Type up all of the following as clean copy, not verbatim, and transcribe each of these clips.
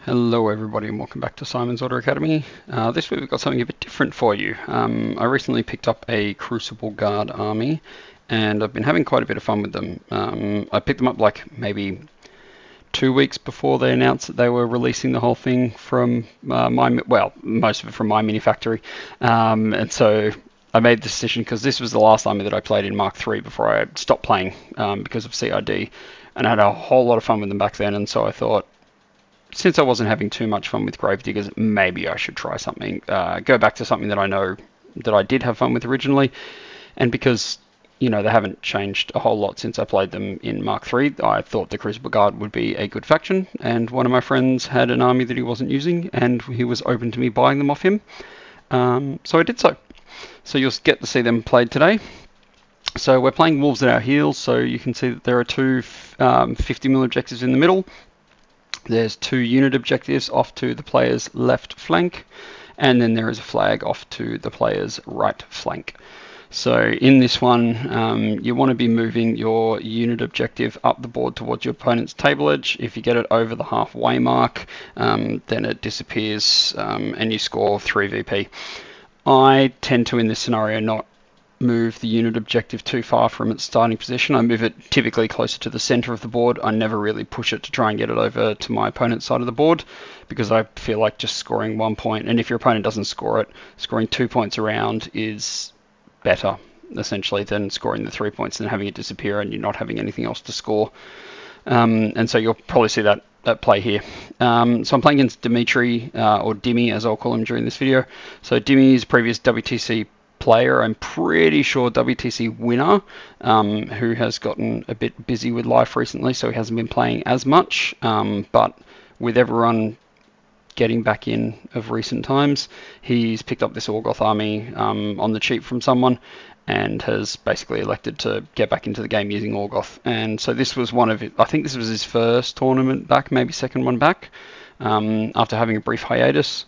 Hello everybody and welcome back to Simon's Order Academy. This week we've got something a bit different for you. I recently picked up a Crucible Guard army and I've been having quite a bit of fun with them. I picked them up like maybe 2 weeks before they announced that they were releasing the whole thing from most of it from my mini factory. And so I made the decision because this was the last army that I played in Mark III before I stopped playing because of CID, and I had a whole lot of fun with them back then, and so I thought, since I wasn't having too much fun with Gravediggers, maybe I should try something, go back to something that I know that I did have fun with originally. And because, they haven't changed a whole lot since I played them in Mark III, I thought the Crucible Guard would be a good faction. And one of my friends had an army that he wasn't using, and he was open to me buying them off him. So I did so. So you'll get to see them played today. So we're playing Wolves at our heels, so you can see that there are two 50mm objectives in the middle. There's 2 unit objectives off to the player's left flank, and then there is a flag off to the player's right flank. So in this one, you want to be moving your unit objective up the board towards your opponent's table edge. If you get it over the halfway mark, then it disappears and you score 3 VP. I tend to, in this scenario, not move the unit objective too far from its starting position. I move it typically closer to the center of the board. I never really push it to try and get it over to my opponent's side of the board, because I feel like just scoring 1 point, and if your opponent doesn't score it, scoring 2 points around is better, essentially, than scoring the 3 points and having it disappear and you're not having anything else to score. And so you'll probably see that at play here. So I'm playing against Dimitri, or Dimmy as I'll call him during this video. So Dimmy is previous WTC player, I'm pretty sure WTC winner, who has gotten a bit busy with life recently, so he hasn't been playing as much, but with everyone getting back in of recent times, he's picked up this Orgoth army on the cheap from someone and has basically elected to get back into the game using Orgoth. And so this was I think this was his first tournament back, maybe second one back, after having a brief hiatus,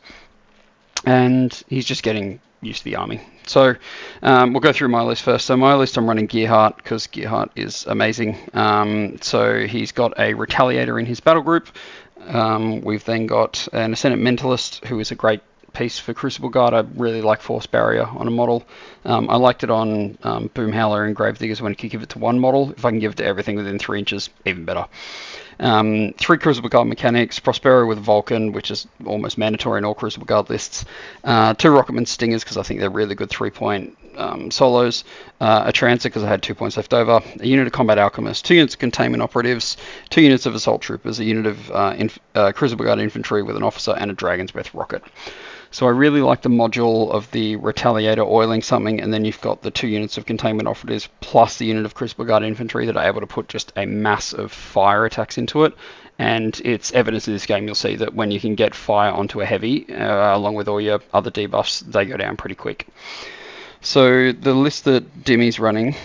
and he's just getting used to the army. So we'll go through my list first. So my list, I'm running Gearhart because Gearhart is amazing. So he's got a Retaliator in his battle group. We've then got an Ascendant Mentalist, who is a great piece for Crucible Guard. I really like Force Barrier on a model. I liked it on Boomhowler and Gravediggers when I could give it to one model. If I can give it to everything within 3 inches, even better. 3 Crucible Guard mechanics, Prospero with Vulcan, which is almost mandatory in all Crucible Guard lists, 2 Rocketman Stingers because I think they're really good 3-point solos, a Trancer because I had 2 points left over, a unit of Combat Alchemists, 2 units of Containment Operatives, 2 units of Assault Troopers, a unit of Crucible Guard Infantry with an officer, and a Dragon's Breath rocket. So I really like the module of the Retaliator oiling something, and then you've got the 2 units of Containment Operatives plus the unit of Crucible Guard Infantry that are able to put just a mass of fire attacks into it. And it's evidence in this game, you'll see that when you can get fire onto a heavy, along with all your other debuffs, they go down pretty quick. So the list that Dimmy's running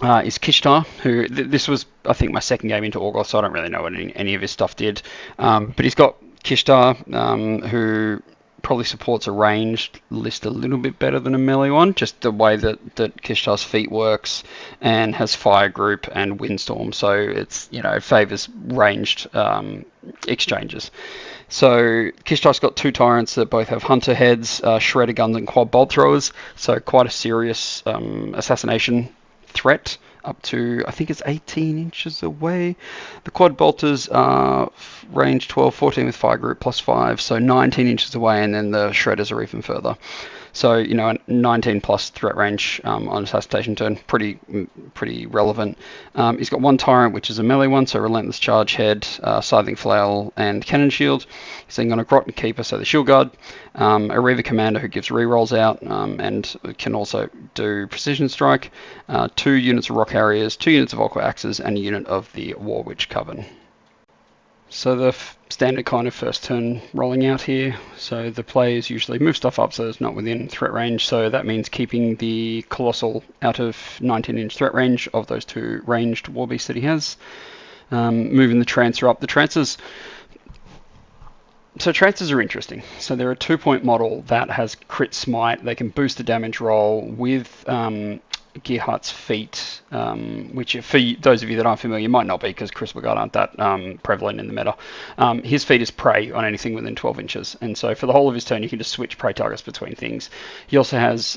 is Kishtaar, who this was, I think, my second game into Orgoth, so I don't really know what any of his stuff did. But he's got Kishtaar, who probably supports a ranged list a little bit better than a melee one, just the way that Kishtaar's feat works, and has fire group and Windstorm, so it's, it favors ranged exchanges. So Kishtaar's got 2 Tyrants that both have hunter heads, shredder guns, and quad bolt throwers, so quite a serious assassination threat up to, I think it's 18 inches away. The quad bolters are range 12, 14 with fire group plus 5, so 19 inches away, and then the shredders are even further. So, a 19 plus threat range on assassination turn, pretty relevant. He's got 1 Tyrant, which is a melee one, so Relentless charge head, Scything Flail, and cannon shield. He's then got a Ghrotten Keeper, so the shield guard, a Reaver Commander who gives rerolls out and can also do precision strike, 2 units of Rhok Harriers, 2 units of Aqua Axes, and a unit of the War Witch Coven. So the standard kind of first turn rolling out here. So the players usually move stuff up so it's not within threat range. So that means keeping the Colossal out of 19-inch threat range of those 2 ranged war beasts that he has. Moving the Trancer up. The Trancers are interesting. So they're a 2-point model that has crit smite. They can boost the damage roll with Gearhart's feat, which for those of you that aren't familiar, you might not be because Crucible Guard aren't that prevalent in the meta. His feat is prey on anything within 12 inches, and so for the whole of his turn you can just switch prey targets between things. He also has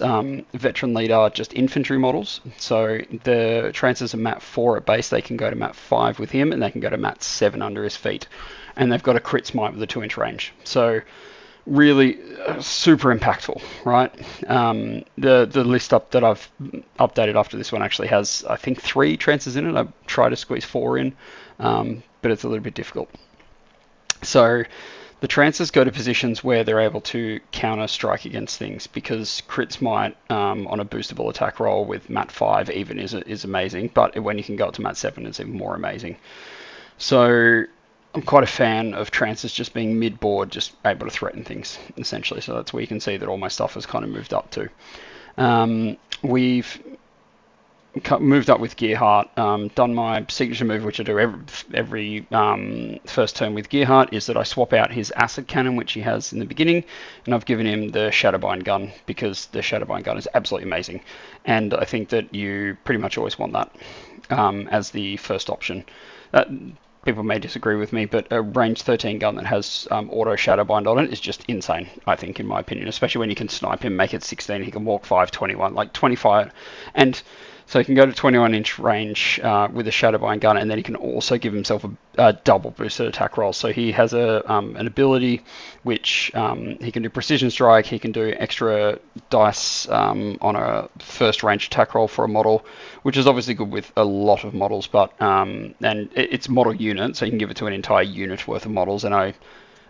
Veteran Leader, just infantry models, so the Trancers are mat 4 at base, they can go to mat 5 with him, and they can go to mat 7 under his feet, and they've got a crit smite with a 2-inch range. So really super impactful, right? The list up that I've updated after this one actually has, I think, 3 Trancers in it. I've tried to squeeze 4 in, but it's a little bit difficult. So the Trancers go to positions where they're able to counter strike against things, because crit smite on a boostable attack roll with mat 5 even is amazing, but when you can go up to mat 7 it's even more amazing. So I'm quite a fan of Trancers just being mid-board, just able to threaten things, essentially. So that's where you can see that all my stuff has kind of moved up to. We've moved up with Gearhart, done my signature move, which I do every first turn with Gearhart, is that I swap out his acid cannon, which he has in the beginning, and I've given him the Shadowbind gun, because the Shadowbind gun is absolutely amazing. And I think that you pretty much always want that as the first option. People may disagree with me, but a range 13 gun that has auto Shadowbind on it is just insane, I think, in my opinion, especially when you can snipe him, make it 16, he can walk 5, 21, like 25, and so he can go to 21-inch range with a Shadowbind gun, and then he can also give himself a double boosted attack roll. So he has an ability which he can do precision strike, he can do extra dice on a first range attack roll for a model, which is obviously good with a lot of models, but and it's model unit, so you can give it to an entire unit worth of models, and I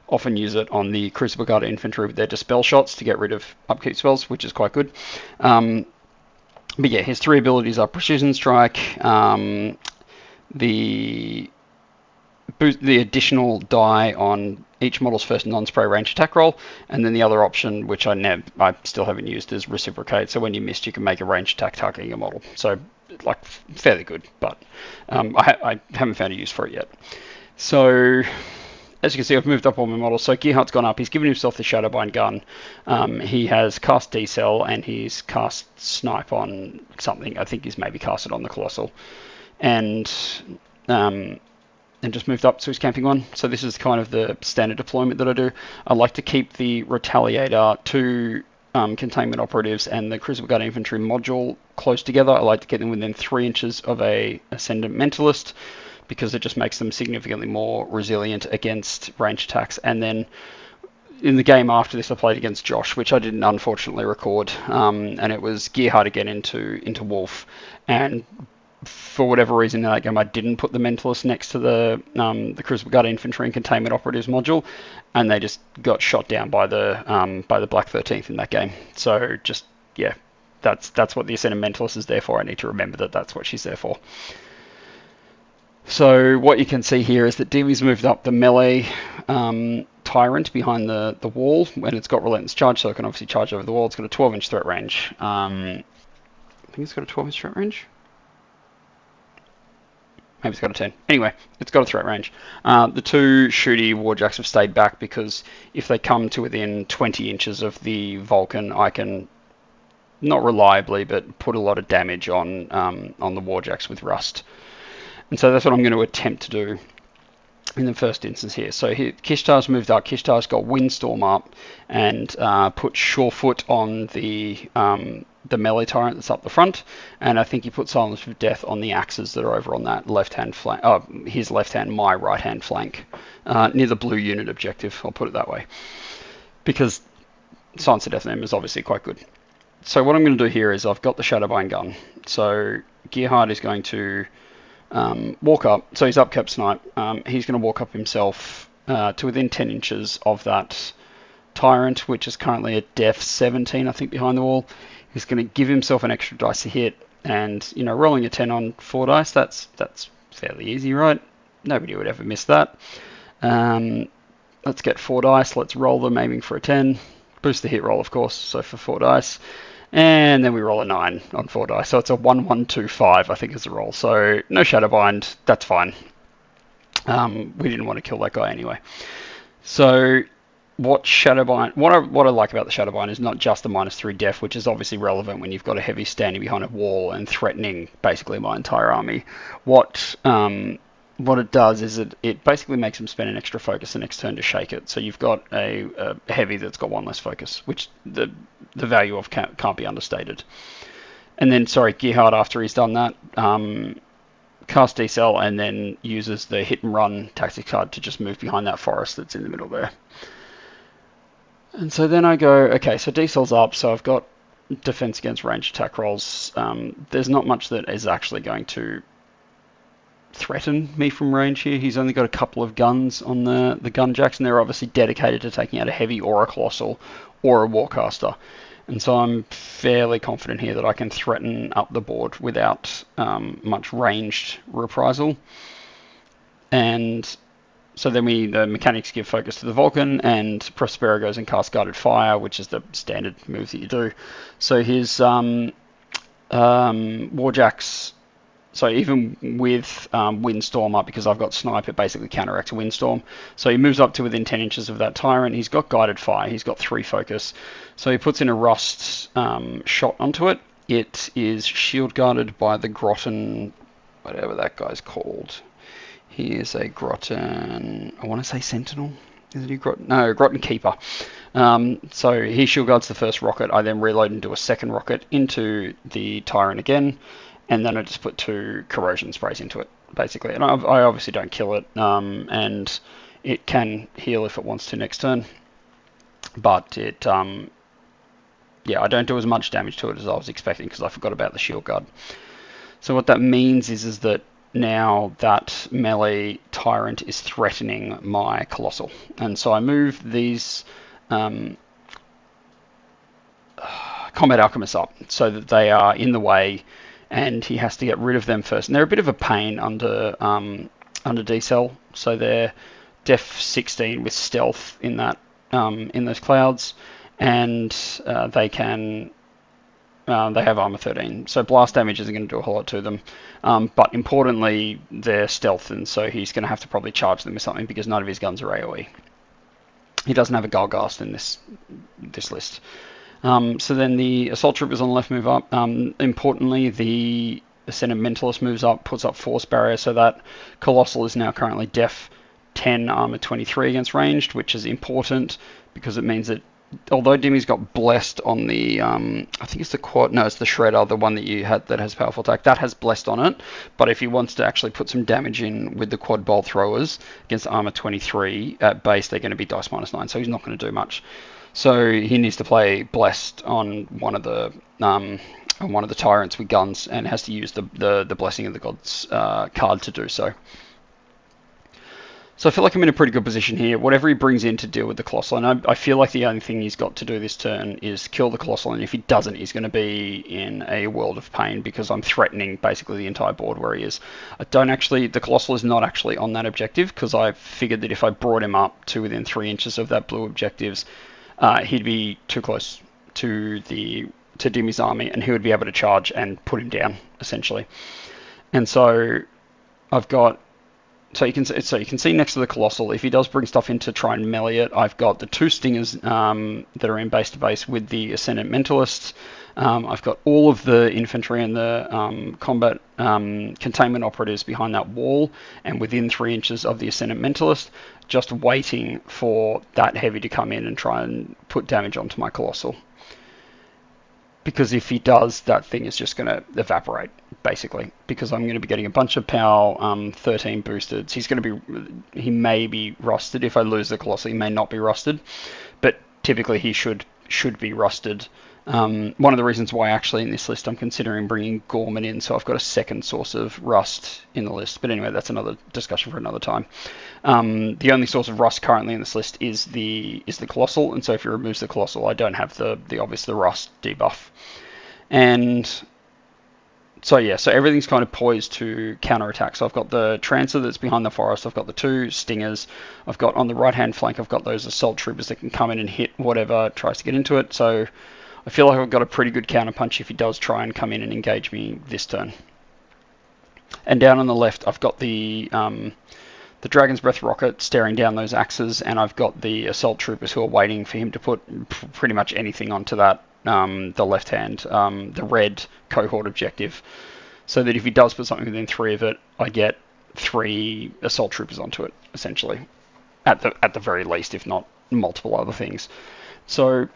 often use it on the Crucible Guard infantry with their dispel shots to get rid of upkeep spells, which is quite good. But yeah, his 3 abilities are Precision Strike, the additional die on each model's first non-spray range attack roll, and then the other option, which I still haven't used, is Reciprocate. So when you missed, you can make a range attack targeting a model. So like fairly good, but I haven't found a use for it yet. So as you can see, I've moved up all my models. So Gearhart's gone up. He's given himself the Shadowbind gun. He has cast D-Cell, and he's cast Snipe on something. I think he's maybe cast it on the Colossal. And just moved up to his camping one. So this is kind of the standard deployment that I do. I like to keep the Retaliator, 2 Containment Operatives, and the Crucible Guard Infantry module close together. I like to get them within 3 inches of a Ascendant Mentalist, because it just makes them significantly more resilient against range attacks. And then in the game after this, I played against Josh, which I didn't unfortunately record, and it was Gearhart again into Wolf, and for whatever reason in that game I didn't put the Mentalist next to the Crucible Guard Infantry and Containment Operatives module, and they just got shot down by the Black 13th in that game. So just, yeah, that's what the Ascendant Mentalist is there for. I need to remember that that's what she's there for. So what you can see here is that Demi's moved up the melee Tyrant behind the wall, and it's got Relentless Charge, so it can obviously charge over the wall. It's got a 12-inch threat range. I think it's got a 12-inch threat range. Maybe it's got a 10. Anyway, it's got a threat range. The 2 shooty Warjacks have stayed back, because if they come to within 20 inches of the Vulcan, I can, not reliably, but put a lot of damage on the Warjacks with Rust. And so that's what I'm going to attempt to do in the first instance here. So here, Kishtaar's moved up. Kishtaar's got Windstorm up, and put Surefoot on the melee Tyrant that's up the front, and I think he put Silence of Death on the axes that are over on that left-hand flank, his left-hand, my right-hand flank, near the blue unit objective, I'll put it that way, because Silence of Death on them is obviously quite good. So what I'm going to do here is I've got the Shadowbind gun, so Gearhart is going to walk up, so he's up Cap Snipe, he's going to walk up himself to within 10 inches of that Tyrant, which is currently a Def 17, I think, behind the wall. He's going to give himself an extra dice to hit, and, you know, rolling a 10 on 4 dice, that's fairly easy, right? Nobody would ever miss that. Let's get 4 dice, let's roll them, aiming for a 10, boost the hit roll, of course, so for 4 dice. And then we roll a 9 on 4 dice. So it's a 1, 1, 2, 5, I think, is the roll. So no Shadowbind, that's fine. We didn't want to kill that guy anyway. So what Shadowbind, what I like about the Shadowbind is not just the -3 def, which is obviously relevant when you've got a heavy standing behind a wall and threatening basically my entire army. What it does is it basically makes them spend an extra focus the next turn to shake it. So you've got a heavy that's got 1 less focus, which the value of can't be understated. And then, sorry, Gearhart, after he's done that, cast decel and then uses the hit and run tactics card to just move behind that forest that's in the middle there. And so then I go, okay, so decel's up, so I've got defense against range attack rolls. There's not much that is actually going to threaten me from range here. He's only got a couple of guns on the gun jacks, and they're obviously dedicated to taking out a heavy or a colossal or a warcaster. And so I'm fairly confident here that I can threaten up the board without much ranged reprisal. And so then the mechanics give focus to the Vulcan, and Prospero goes and casts Guided Fire, which is the standard move that you do. So his Warjacks, so even with Windstorm up, because I've got Snipe, it basically counteracts Windstorm. So he moves up to within 10 inches of that Tyrant. He's got Guided Fire. He's got 3 focus. So he puts in a Rust shot onto it. It is shield guarded by the Ghrotten, whatever that guy's called. He is a Ghrotten, I want to say Sentinel. Is it Ghrotten? No, Ghrotten Keeper. So he shield guards the first rocket. I then reload and do a second rocket into the Tyrant again. And then I just put 2 corrosion sprays into it, basically. And I obviously don't kill it, and it can heal if it wants to next turn. But it, yeah, I don't do as much damage to it as I was expecting because I forgot about the shield guard. So what that means is that now that melee Tyrant is threatening my Colossal. And so I move these Combat Alchemists up so that they are in the way, and he has to get rid of them first. And they're a bit of a pain under decel, so they're def 16 with stealth in that in those clouds, and they have armor 13, so blast damage isn't going to do a whole lot to them. But importantly, they're stealth, and so he's going to have to probably charge them with something because none of his guns are AoE. He doesn't have a Golgast in this list. So then the Assault Troopers on the left move up. Importantly, the Ascendant Mentalist moves up, puts up Force Barrier, so that Colossal is now currently def 10, armor 23 against ranged, which is important because it means that although Dimmy's got blessed on the, I think it's the quad, no, it's the Shredder, the one that you had that has powerful attack, that has blessed on it, but if he wants to actually put some damage in with the quad bolt throwers against armor 23 at base, they're going to be dice -9, so he's not going to do much. So he needs to play blessed on one of the Tyrants with guns, and has to use the Blessing of the Gods card to do so. So I feel like I'm in a pretty good position here. Whatever he brings in to deal with the Colossal, and I feel like the only thing he's got to do this turn is kill the Colossal, and if he doesn't, he's going to be in a world of pain because I'm threatening basically the entire board where he is. The Colossal is not actually on that objective because I figured that if I brought him up to within 3 inches of that blue objectives, he'd be too close to Dimmy's army, and he would be able to charge and put him down, essentially. And so I've got... So you can see next to the Colossal, if he does bring stuff in to try and melee it, I've got the 2 Stingers that are in base to base with the Ascendant Mentalists. I've got all of the Infantry and the combat Containment Operatives behind that wall and within 3 inches of the Ascendant Mentalist, just waiting for that heavy to come in and try and put damage onto my Colossal. Because if he does, that thing is just going to evaporate, basically. Because I'm going to be getting a bunch of power 13 boosted. He may be rusted. If I lose the Colossal, he may not be rusted. But typically he should be rusted. One of the reasons why actually in this list I'm considering bringing Gorman in, so I've got a second source of rust in the list. But anyway, that's another discussion for another time. The only source of rust currently in this list is the Colossal, and so if he removes the Colossal, I don't have the rust debuff. And so yeah, so everything's kind of poised to counterattack. So I've got the Trancer that's behind the forest, I've got the 2 Stingers, I've got on the right hand flank, I've got those Assault Troopers that can come in and hit whatever tries to get into it. So I feel like I've got a pretty good counterpunch if he does try and come in and engage me this turn. And down on the left, I've got the the Dragon's Breath rocket staring down those axes, and I've got the assault troopers who are waiting for him to put pretty much anything onto that, the left hand, the red cohort objective, so that if he does put something within 3 of it, I get 3 assault troopers onto it, essentially, at the very least, if not multiple other things. So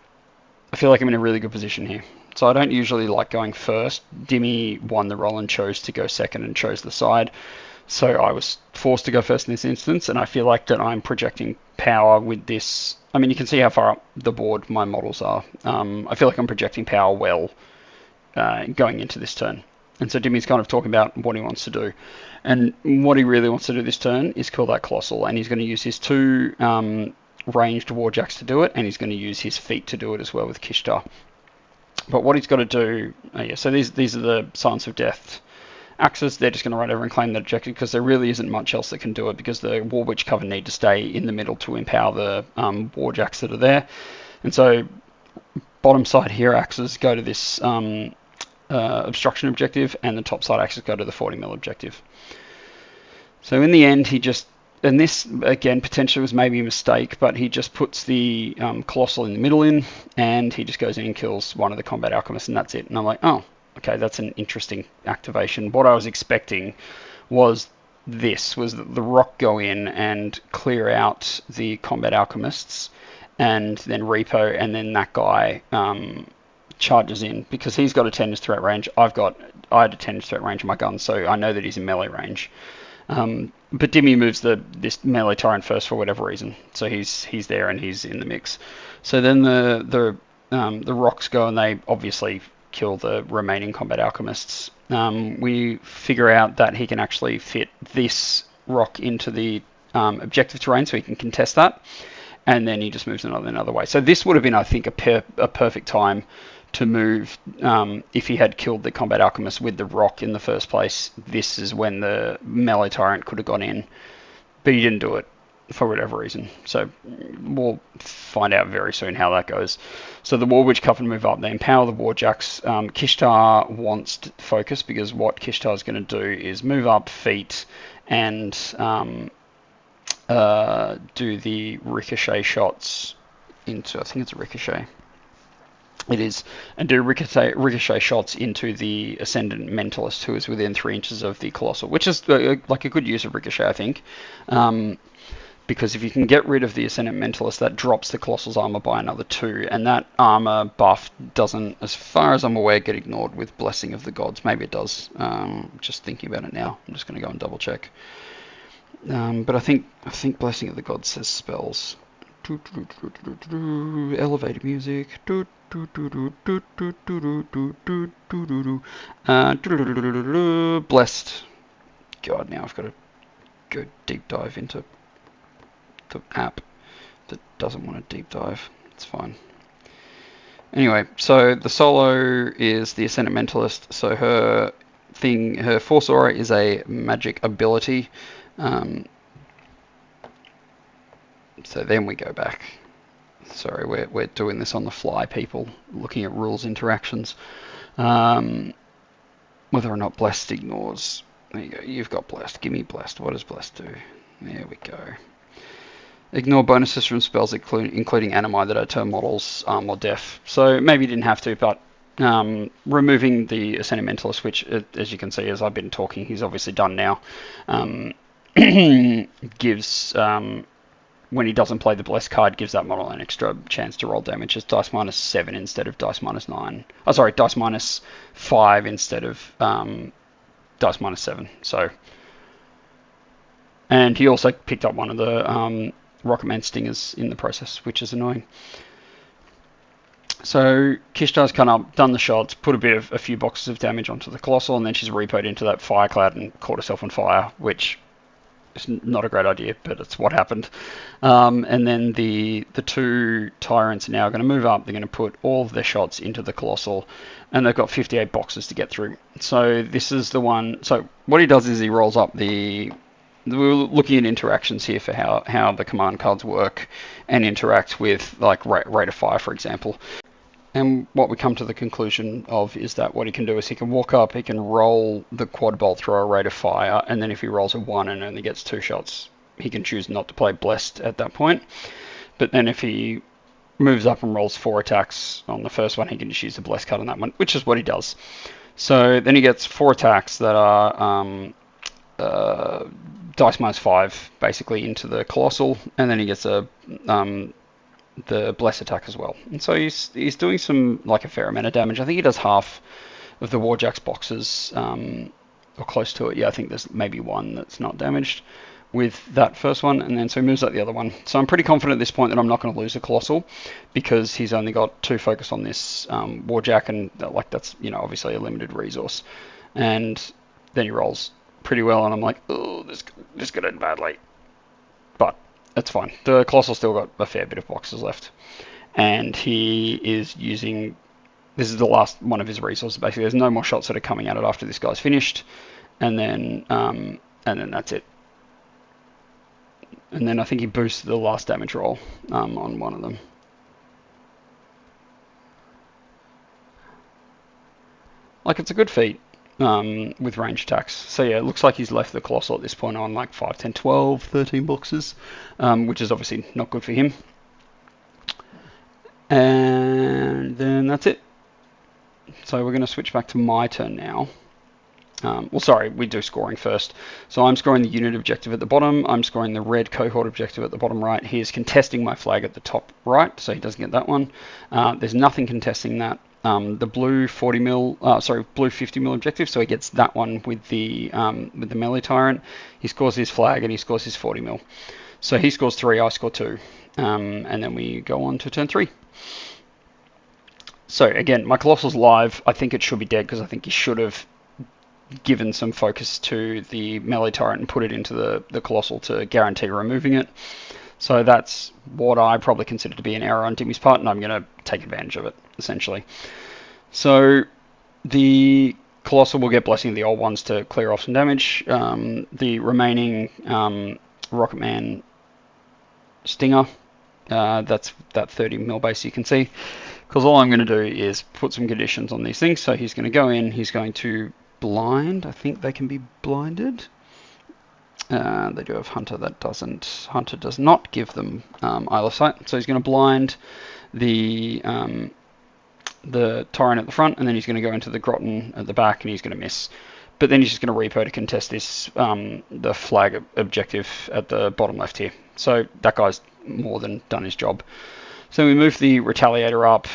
I feel like I'm in a really good position here. So I don't usually like going first. Dimmy won the roll and chose to go second and chose the side. So I was forced to go first in this instance, and I feel like that I'm projecting power with this. I mean, you can see how far up the board my models are. I feel like I'm projecting power well going into this turn. And so Dimmy's kind of talking about what he wants to do. And what he really wants to do this turn is kill that Colossal, and he's going to use his 2 ranged Warjacks to do it, and he's going to use his feet to do it as well with Kishtaar. But what he's got to do, so these are the Silence of Death axes. They're just going to run over and claim that objective, because there really isn't much else that can do it, because the War Witch cover need to stay in the middle to empower the Warjacks that are there. And so bottom side here axes go to this obstruction objective, and the top side axes go to the 40mm objective. So in the end, he just, and this again potentially was maybe a mistake, but he just puts the Colossal in the middle and he just goes in and kills one of the Combat Alchemists, and that's it. And I'm like, oh, okay, that's an interesting activation. What I was expecting was the Rhok go in and clear out the Combat Alchemists, and then repo, and then that guy charges in, because he's got a 10 threat range. I had a 10 threat range on my gun, so I know that he's in melee range. But Dimmy moves this melee Tyrant first for whatever reason, so he's there and he's in the mix. So then the Rocks go, and they obviously kill the remaining Combat Alchemists. We figure out that he can actually fit this Rhok into the objective terrain, so he can contest that, and then he just moves another way. So this would have been, I think, a perfect time to move. If he had killed the Combat Alchemist with the Rhok in the first place, this is when the melee Tyrant could have gone in, but he didn't do it for whatever reason. So we'll find out very soon how that goes. So the War Witch Coven move up, they empower the Warjacks. Kishtaar wants to focus, because what Kishtaar is going to do is move up feet and do the ricochet shots into, I think it's a ricochet. It is, and do ricochet shots into the Ascendant Mentalist, who is within 3 inches of the Colossal, which is like a good use of ricochet, I think. Because if you can get rid of the Ascendant Mentalist, that drops the Colossal's armor by another 2, and that armor buff doesn't, as far as I'm aware, get ignored with Blessing of the Gods. Maybe it does. Just thinking about it now, I'm just going to go and double check. But I think Blessing of the Gods says spells. Elevated music. Blessed. God, now I've got to go deep dive into the app that doesn't want to deep dive. It's fine. Anyway, so the solo is the Ascendant Mentalist. So her Force Aura is a magic ability. So then we go back. Sorry, we're doing this on the fly, people, looking at rules interactions. Whether or not Blessed ignores. There you go. You've got Blessed. Give me Blessed. What does Blessed do? There we go. Ignore bonuses from spells including Animi that are turn models or deaf. So maybe you didn't have to, but removing the Ascendant Mentalist, which, as you can see, as I've been talking, he's obviously done now, gives... when he doesn't play the Blessed card, gives that model an extra chance to roll damage. It's dice minus 7 instead of dice minus 9. Oh, sorry, dice minus 5 instead of dice minus 7. So, and he also picked up one of the Rocketman Stingers in the process, which is annoying. So Kishtaar's kind of done the shots, put a few boxes of damage onto the Colossal, and then she's repoed into that fire cloud and caught herself on fire, which... it's not a great idea, but it's what happened. And then the 2 Tyrants are now going to move up. They're going to put all of their shots into the Colossal, and they've got 58 boxes to get through. So this is the one. So what he does is he rolls up we're looking at interactions here for how the command cards work and interact with, like, rate of fire, for example. And what we come to the conclusion of is that what he can do is he can walk up, he can roll the quad bolt throw a rate of fire, and then if he rolls a 1 and only gets 2 shots, he can choose not to play Blessed at that point. But then if he moves up and rolls 4 attacks on the first one, he can just use the Blessed card on that one, which is what he does. So then he gets 4 attacks that are dice -5 basically into the Colossal, and then he gets a the Bless attack as well. And so he's doing some, like, a fair amount of damage. I think he does half of the Warjack's boxes, or close to it. Yeah, I think there's maybe one that's not damaged with that first one, and then so he moves up the other one. So I'm pretty confident at this point that I'm not going to lose the Colossal, because he's only got 2 focus on this Warjack, and like that's, you know, obviously a limited resource. And then he rolls pretty well, and I'm like, oh, this could end badly. But it's fine. The Colossal still got a fair bit of boxes left, and he is using. This is the last one of his resources. Basically, there's no more shots that are coming at it after this guy's finished, and then that's it. And then I think he boosts the last damage roll on one of them. Like, it's a good feat with range attacks. So yeah, it looks like he's left the Colossal at this point on like 5, 10, 12, 13 boxes, which is obviously not good for him. And then that's it. So we're going to switch back to my turn now. Well, sorry, we do scoring first. So I'm scoring the unit objective at the bottom. I'm scoring the red cohort objective at the bottom right. He is contesting my flag at the top right, so he doesn't get that one. There's nothing contesting that. The blue 50 mil objective, so he gets that one with the melee tyrant. He scores his flag and he scores his 40 mil. So he scores 3, I score 2, and then we go on to turn 3. So again, my Colossal's live. I think it should be dead because I think he should have given some focus to the melee tyrant and put it into the Colossal to guarantee removing it. So that's what I probably consider to be an error on Timmy's part, and I'm going to take advantage of it, essentially. So the Colossal will get Blessing of the Old Ones to clear off some damage. The remaining Rocketman Stinger, that's that 30 mil base you can see. Because all I'm going to do is put some conditions on these things. So he's going to go in, he's going to blind. I think they can be blinded. They do have Hunter that doesn't. Hunter does not give them Isle of Sight. So he's going to blind the Tyrant at the front, and then he's going to go into the Ghrotten at the back, and he's going to miss. But then he's just going to repo to contest this, the flag objective at the bottom left here. So that guy's more than done his job. So we move the Retaliator up.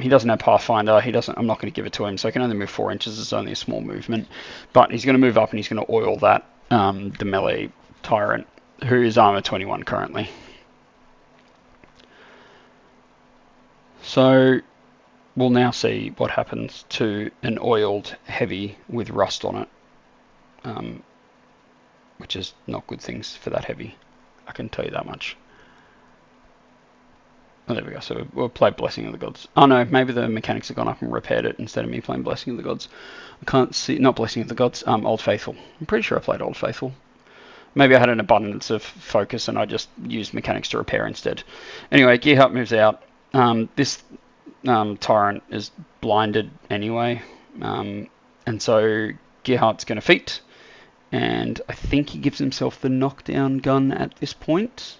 He doesn't have Pathfinder. I'm not going to give it to him, so I can only move 4 inches. It's only a small movement. But he's going to move up and he's going to oil that, the melee Tyrant, who is armor 21 currently. So we'll now see what happens to an oiled heavy with rust on it, which is not good things for that heavy. I can tell you that much. Oh, there we go. So we'll play Blessing of the Gods. Oh no, maybe the mechanics have gone up and repaired it instead of me playing Blessing of the Gods. I can't see, not Blessing of the Gods, Old Faithful. I'm pretty sure I played Old Faithful. Maybe I had an abundance of focus and I just used mechanics to repair instead. Anyway, Gearhart moves out. This Tyrant is blinded anyway. And so Gearhart's going to feat. And I think he gives himself the knockdown gun at this point.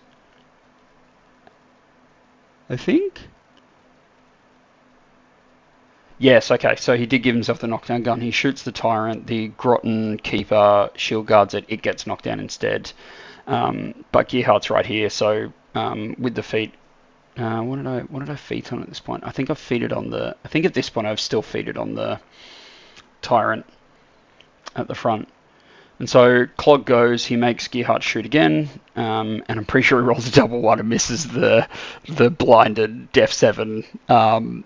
I think. Yes, okay, so he did give himself the knockdown gun. He shoots the Tyrant, the Ghrotten Keeper shield guards it, it gets knocked down instead. But Gearhart's right here, so with the feat, what did I feat on at this point? I think I've feated on the, I think at this point I've still feated on the Tyrant at the front. And so Clog goes, he makes Gearhart shoot again, and I'm pretty sure he rolls a double one and misses the blinded Def 7, the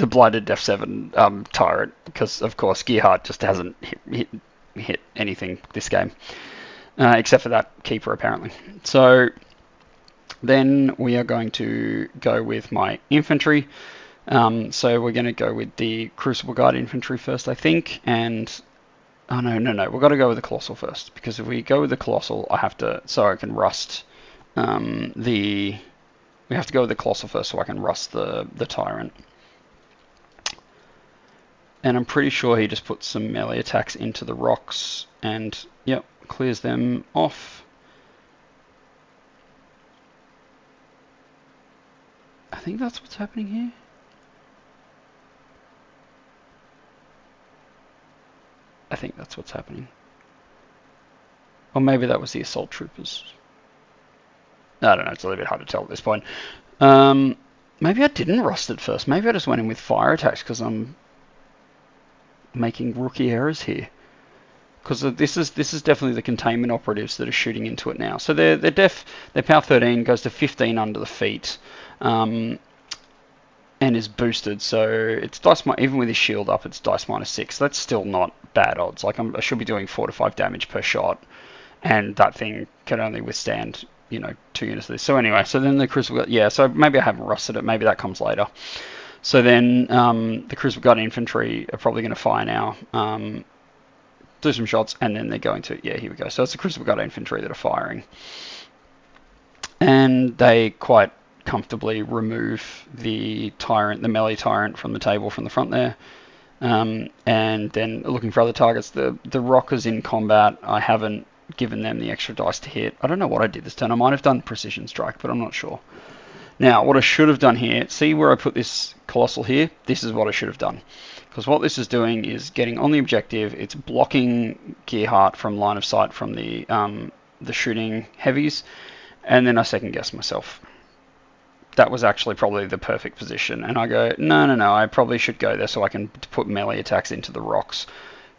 blinded Def 7 Tyrant, because of course Gearhart just hasn't hit anything this game, except for that Keeper apparently. So then we are going to go with my Infantry. So we're going to go with the Crucible Guard Infantry first, I think, and... Oh, no, we've got to go with the Colossal first, because if we go with the Colossal, I have to... So I can rust We have to go with the Colossal first so I can rust the Tyrant. And I'm pretty sure he just puts some melee attacks into the rocks, and... Yep, clears them off. I think that's what's happening here. I think that's what's happening. Or maybe that was the assault troopers. I don't know, it's a little bit hard to tell at this point. Maybe I didn't rust it first. Maybe I just went in with fire attacks because I'm making rookie errors here. Because this is definitely the containment operatives that are shooting into it now. So their power 13 goes to 15 under the feet, and is boosted. So it's dice even with his shield up, it's dice -6. That's still not bad odds. Like I should be doing 4 to 5 damage per shot, and that thing can only withstand 2 units of this. So anyway, so then the Crucible Guard, yeah. So maybe I haven't rusted it. Maybe that comes later. So then the Crucible Guard infantry are probably going to fire now. Do some shots, and then they're going to, yeah, here we go. So it's the Crucible Guard infantry that are firing. And they quite comfortably remove the Tyrant, the melee Tyrant from the table from the front there. And then looking for other targets. The Rhok is in combat. I haven't given them the extra dice to hit. I don't know what I did this turn. I might have done Precision Strike, but I'm not sure. Now, what I should have done here, see where I put this Colossal here? This is what I should have done. Because what this is doing is getting on the objective. It's blocking Gearhart from line of sight from the shooting heavies. And then I second guess myself. That was actually probably the perfect position. And I go, no, I probably should go there so I can put melee attacks into the rocks.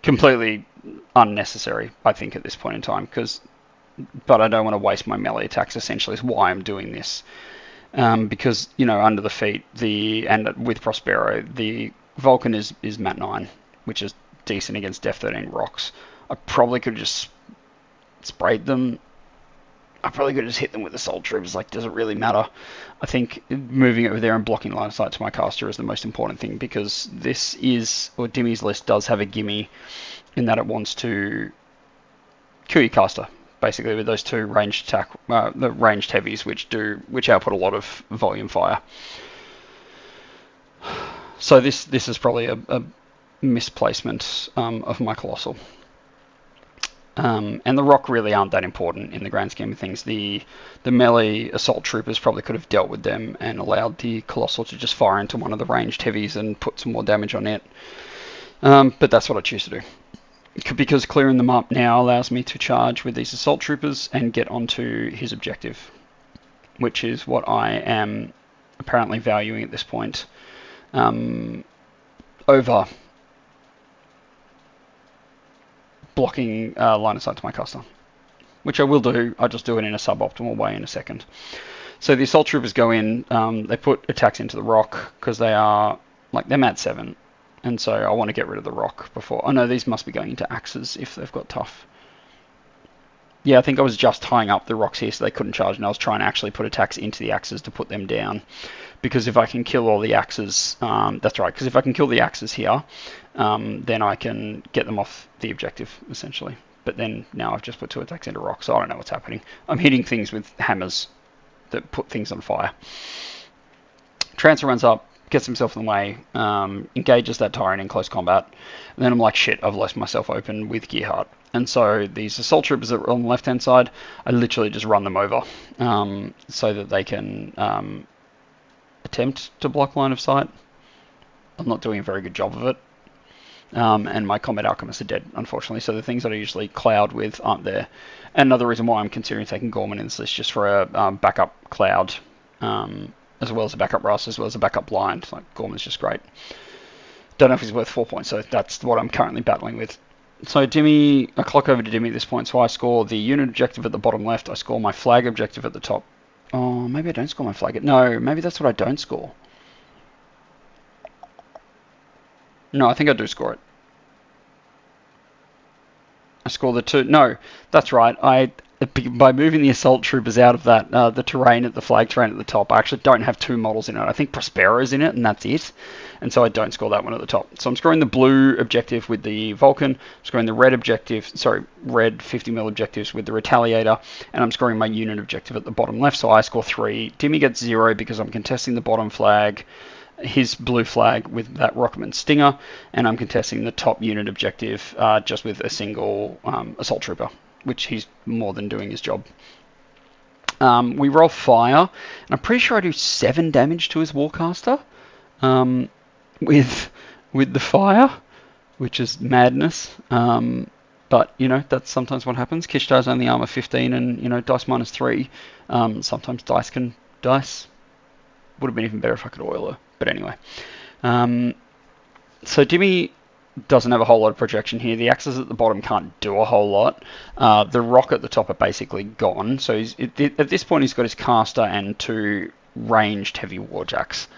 Completely unnecessary, I think, at this point in time. But I don't want to waste my melee attacks, essentially, is why I'm doing this. Because, under the feet, and with Prospero, the Vulcan is Mat 9, which is decent against Def 13 rocks. I probably could have just sprayed them. I probably could have just hit them with assault troopers. Like, does it really matter? I think moving over there and blocking line of sight to my caster is the most important thing, because Dimmy's list does have a gimme in that it wants to kill your caster, basically, with those 2 ranged attack, the ranged heavies, which output a lot of volume fire. So this is probably a misplacement of my Colossal. And the Rhok really aren't that important in the grand scheme of things. The melee assault troopers probably could have dealt with them and allowed the Colossal to just fire into one of the ranged heavies and put some more damage on it. But that's what I choose to do. Because clearing them up now allows me to charge with these assault troopers and get onto his objective, which is what I am apparently valuing at this point, over blocking line of sight to my caster, which I will do. I'll just do it in a suboptimal way in a second. So the assault troopers go in, they put attacks into the Rhok because they're Mat 7. And so I want to get rid of the Rhok before. Oh no, these must be going into axes if they've got tough. Yeah, I think I was just tying up the Rhoks here so they couldn't charge, and I was trying to actually put attacks into the axes to put them down. Because if I can kill all the axes, that's right, because if I can kill the axes here, then I can get them off the objective, essentially. But then now I've just put 2 attacks into Rhok, so I don't know what's happening. I'm hitting things with hammers that put things on fire. Trancer runs up, gets himself in the way, engages that Tyrant in close combat, and then I'm like, shit, I've left myself open with Gearhart. And so these assault troopers that are on the left-hand side, I literally just run them over so that they can attempt to block line of sight. I'm not doing a very good job of it. And my combat alchemists are dead, unfortunately, so the things that I usually cloud with aren't there. And another reason why I'm considering taking Gorman in this list, just for a backup cloud, as well as a backup Rust, as well as a backup blind. Like, Gorman's just great. Don't know if he's worth 4 points, so that's what I'm currently battling with. So Dimmy, I clock over to Dimmy at this point, so I score the unit objective at the bottom left, I score my flag objective at the top. Oh, maybe I don't score my flag. No, maybe that's what I don't score. No, I think I do score it. I score the 2. No, that's right. By moving the assault troopers out of that, the terrain at the flag terrain at the top, I actually don't have 2 models in it. I think Prospero's in it, and that's it. And so I don't score that one at the top. So I'm scoring the blue objective with the Vulcan, I'm scoring the red red 50mm objectives with the Retaliator, and I'm scoring my unit objective at the bottom left, so I score 3. Dimmy gets 0 because I'm contesting the bottom flag, his blue flag with that Rocketman Stinger, and I'm contesting the top unit objective just with a single Assault Trooper, which he's more than doing his job. We roll fire, and I'm pretty sure I do 7 damage to his Warcaster with the fire, which is madness. But, you know, that's sometimes what happens. Kishtaar's only armor 15 and, you know, dice minus 3. Sometimes dice can dice. Would have been even better if I could oil her. But anyway. So Dimmy doesn't have a whole lot of projection here. The axes at the bottom can't do a whole lot. The rock at the top are basically gone. So at this point he's got his caster and 2 ranged heavy warjacks.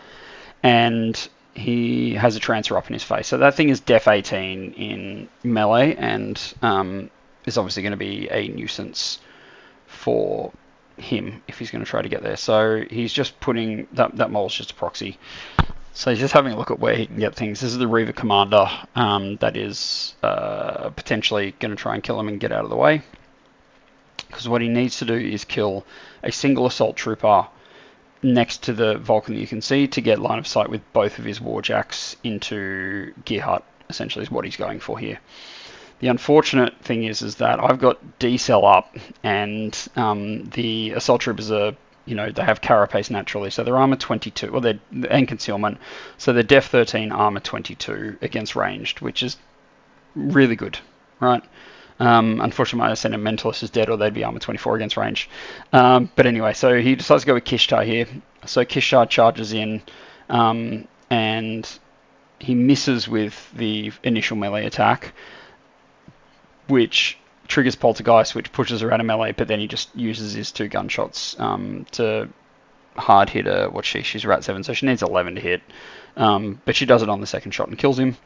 And he has a Trancer up in his face. So that thing is def 18 in melee and is obviously going to be a nuisance for him if he's going to try to get there. So he's just putting... That mole's just a proxy. So he's just having a look at where he can get things. This is the Reaver Commander that is potentially going to try and kill him and get out of the way. Because what he needs to do is kill a single Assault Trooper next to the Vulcan that you can see to get line of sight with both of his warjacks into Gearhart, essentially is what he's going for here. The unfortunate thing is that I've got D-Cell up and the Assault Troopers are, you know, they have carapace naturally, so they're armor 22, well, and concealment, so they're def 13, armor 22 against ranged, which is really good, right? Unfortunately, my Ascendant Mentalist is dead, or they'd be armor 24 against range. But anyway, so he decides to go with Kishtaar here. So Kishtaar charges in, and he misses with the initial melee attack, which triggers Poltergeist, which pushes her out of melee, but then he just uses his 2 gunshots to hard hit her. She's Rat 7, so she needs 11 to hit. But she does it on the second shot and kills him.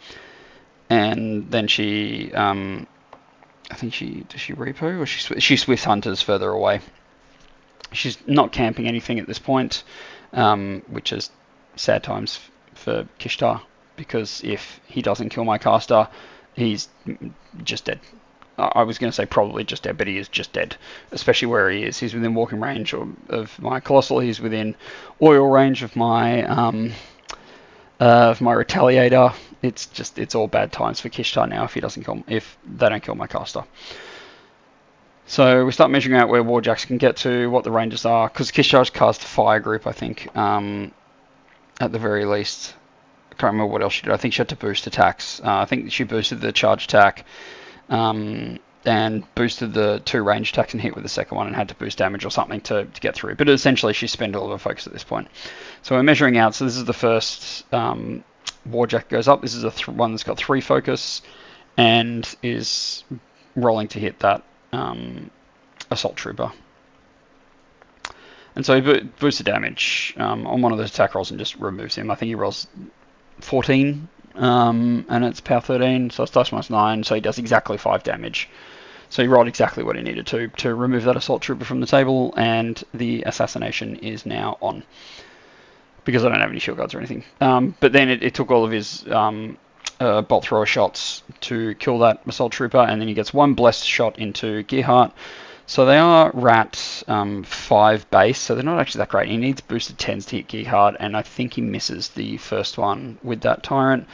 And then she... I think does she repo or she Swift Hunters further away. She's not camping anything at this point, which is sad times for Kishtaar, because if he doesn't kill my caster, he's just dead. I was going to say probably just dead, but he is just dead, especially where he is. He's within walking range of my Colossal. He's within oil range of my Retaliator. It's all bad times for Kishtaar now if they don't kill my caster. So we start measuring out where warjacks can get to, what the ranges are, because Kishtaar's cast a fire group, I think, at the very least. I can't remember what else she did. I think she had to boost attacks. I think she boosted the charge attack, and boosted the 2 range attacks and hit with the second one, and had to boost damage or something to get through. But essentially she spent all of her focus at this point. So we're measuring out. So this is the first warjack goes up. This is one that's got 3 focus and is rolling to hit that Assault Trooper. And so he boosts the damage on one of those attack rolls and just removes him. I think he rolls 14 and it's power 13, so it's dice minus 9, so he does exactly 5 damage. So he rolled exactly what he needed to remove that Assault Trooper from the table, and the assassination is now on. Because I don't have any shield guards or anything. But then it took all of his bolt thrower shots to kill that Assault Trooper, and then he gets 1 blessed shot into Gearhart. So they are Rat 5 base, so they're not actually that great. He needs boosted 10s to hit Gearhart, and I think he misses the first one with that Tyrant.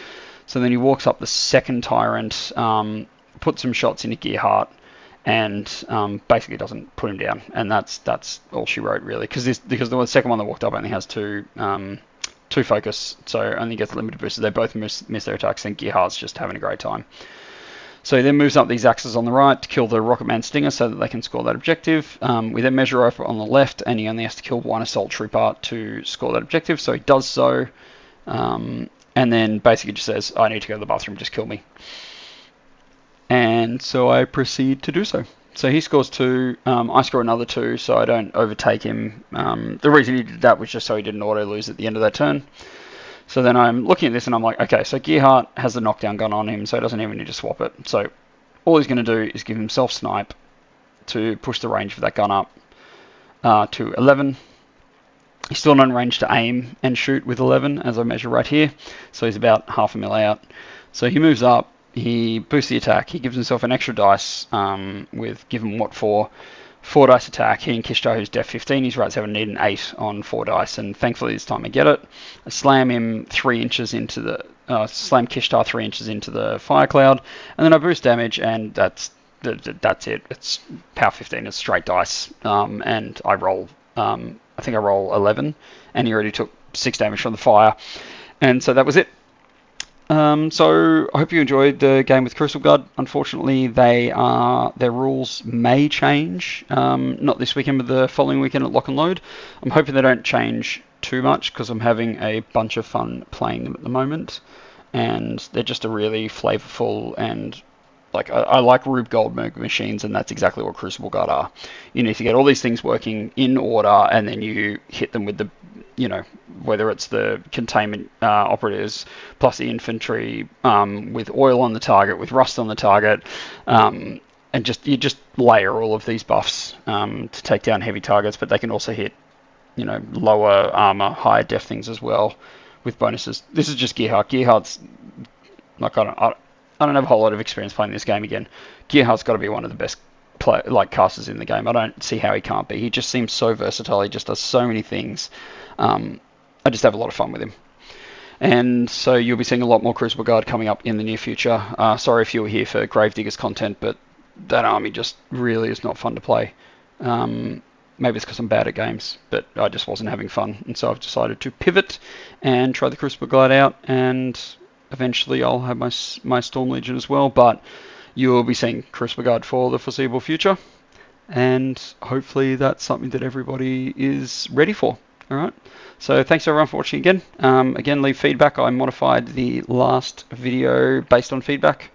So then he walks up the second Tyrant, puts some shots into Gearhart, and basically doesn't put him down. And that's all she wrote, really, because the second one that walked up only has 2 focus, so only gets limited boosters. They both miss their attacks, and Gearhart's just having a great time. So he then moves up these axes on the right to kill the Rocketman Stinger so that they can score that objective. We then measure over on the left, and he only has to kill 1 Assault Trooper to score that objective, so he does so. And then basically just says, I need to go to the bathroom, just kill me. And so I proceed to do so. So he scores 2, I score another 2, so I don't overtake him. The reason he did that was just so he didn't auto-lose at the end of that turn. So then I'm looking at this and I'm like, okay, so Gearhart has the knockdown gun on him, so he doesn't even need to swap it. So all he's going to do is give himself snipe to push the range for that gun up to 11. He's still not in range to aim and shoot with 11, as I measure right here. So he's about half a mil out. So he moves up, he boosts the attack, he gives himself an extra dice with give him what for, 4 dice attack. He and Kishtaar, who's def 15, he's right 7, need an 8 on 4 dice, and thankfully this time I get it. I slam him 3 inches into the slam Kishtaar 3 inches into the fire cloud, and then I boost damage, and that's it. It's power 15, it's straight dice, and I roll. I think I roll 11, and he already took 6 damage from the fire, and so that was it. So I hope you enjoyed the game with Crucible Guard. Unfortunately, their rules may change, not this weekend, but the following weekend at Lock and Load. I'm hoping they don't change too much because I'm having a bunch of fun playing them at the moment, and they're just a really flavorful and I like Rube Goldberg machines, and that's exactly what Crucible Guard are. You need to get all these things working in order, and then you hit them with the, whether it's the Containment Operatives plus the Infantry with oil on the target, with rust on the target, and you just layer all of these buffs to take down heavy targets, but they can also hit, lower armor, higher def things as well with bonuses. This is just Gearhart. Gearhart's I don't have a whole lot of experience playing this game again. Gearhart's got to be one of the best casters in the game. I don't see how he can't be. He just seems so versatile. He just does so many things. I just have a lot of fun with him. And so you'll be seeing a lot more Crucible Guard coming up in the near future. Sorry if you were here for Gravediggers content, but that army just really is not fun to play. Maybe it's because I'm bad at games, but I just wasn't having fun. And so I've decided to pivot and try the Crucible Guard out, and eventually I'll have my Storm Legion as well, but you will be seeing Crucible Guard for the foreseeable future, and hopefully that's something that everybody is ready for. Alright, so thanks everyone for watching again. Again, leave feedback. I modified the last video based on feedback,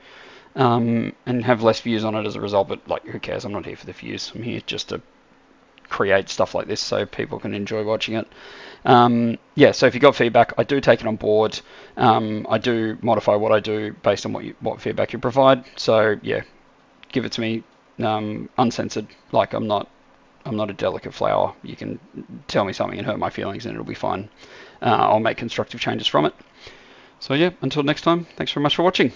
and have less views on it as a result, but who cares? I'm not here for the views. I'm here just to create stuff like this so people can enjoy watching it. So if you got feedback, I do take it on board. I do modify what I do based on what feedback you provide. So yeah, give it to me uncensored. I'm not a delicate flower. You can tell me something and hurt my feelings and it'll be fine. I'll make constructive changes from it. So yeah, until next time, thanks very much for watching.